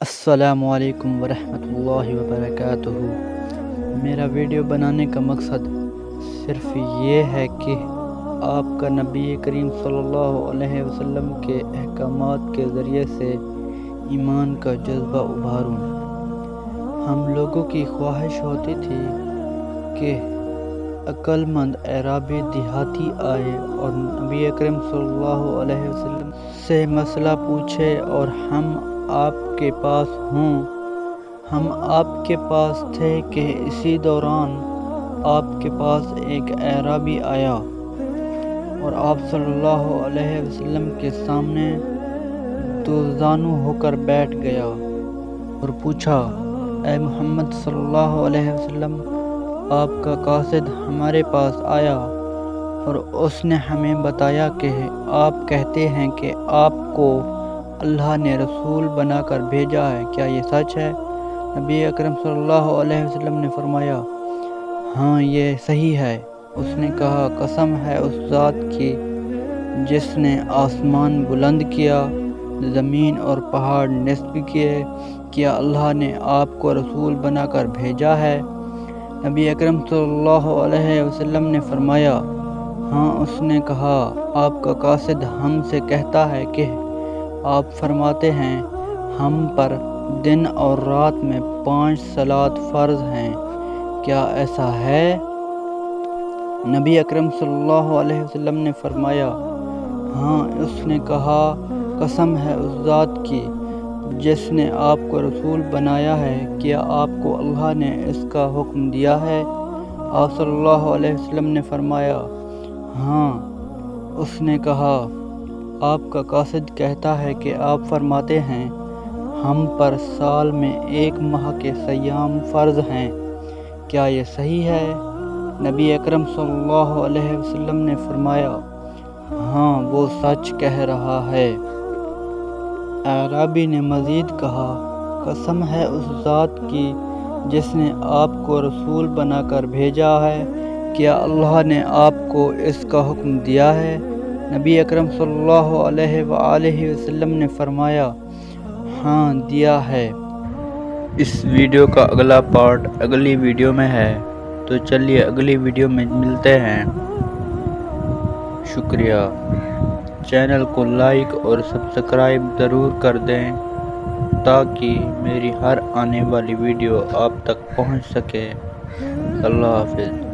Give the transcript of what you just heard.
السلام علیکم ورحمۃ اللہ وبرکاتہ۔ میرا ویڈیو بنانے کا مقصد صرف یہ ہے کہ آپ کا نبی کریم صلی اللہ علیہ وسلم کے احکامات کے ذریعے سے ایمان کا جذبہ ابھاروں۔ ہم لوگوں کی خواہش ہوتی تھی کہ عقل مند اعرابی دیہاتی آئے اور نبی کریم صلی اللہ علیہ وسلم سے مسئلہ پوچھے اور ہم آپ کے پاس ہوں۔ ہم آپ کے پاس تھے کہ اسی دوران آپ کے پاس ایک اعرابی آیا اور آپ صلی اللہ علیہ وسلم کے سامنے دوزانو ہو کر بیٹھ گیا اور پوچھا، اے محمد صلی اللہ علیہ وسلم، آپ کا قاصد ہمارے پاس آیا اور اس نے ہمیں بتایا کہ آپ کہتے ہیں کہ آپ کو اللہ نے رسول بنا کر بھیجا ہے، کیا یہ سچ ہے؟ نبی اکرم صلی اللہ علیہ وسلم نے فرمایا، ہاں یہ صحیح ہے۔ اس نے کہا، قسم ہے اس ذات کی جس نے آسمان بلند کیا، زمین اور پہاڑ نصب کیے، کیا اللہ نے آپ کو رسول بنا کر بھیجا ہے؟ نبی اکرم صلی اللہ علیہ وسلم نے فرمایا، ہاں۔ اس نے کہا، آپ کا قاصد ہم سے کہتا ہے کہ آپ فرماتے ہیں ہم پر دن اور رات میں 5 صلوات فرض ہیں، کیا ایسا ہے؟ نبی اکرم صلی اللہ علیہ وسلم نے فرمایا، ہاں۔ اس نے کہا، قسم ہے اس ذات کی جس نے آپ کو رسول بنایا ہے، کیا آپ کو اللہ نے اس کا حکم دیا ہے؟ آپ صلی اللہ علیہ وسلم نے فرمایا، ہاں۔ اس نے کہا، آپ کا قاصد کہتا ہے کہ آپ فرماتے ہیں ہم پر سال میں 1 ماہ کے صیام فرض ہیں، کیا یہ صحیح ہے؟ نبی اکرم صلی اللہ علیہ وسلم نے فرمایا، ہاں وہ سچ کہہ رہا ہے۔ اعرابی نے مزید کہا، قسم ہے اس ذات کی جس نے آپ کو رسول بنا کر بھیجا ہے، کیا اللہ نے آپ کو اس کا حکم دیا ہے؟ نبی اکرم صلی اللہ علیہ وآلہ وسلم نے فرمایا، ہاں دیا ہے۔ اس ویڈیو کا اگلا پارٹ اگلی ویڈیو میں ہے، تو چلیے اگلی ویڈیو میں ملتے ہیں۔ شکریہ۔ چینل کو لائک اور سبسکرائب ضرور کر دیں تاکہ میری ہر آنے والی ویڈیو آپ تک پہنچ سکے۔ اللہ حافظ۔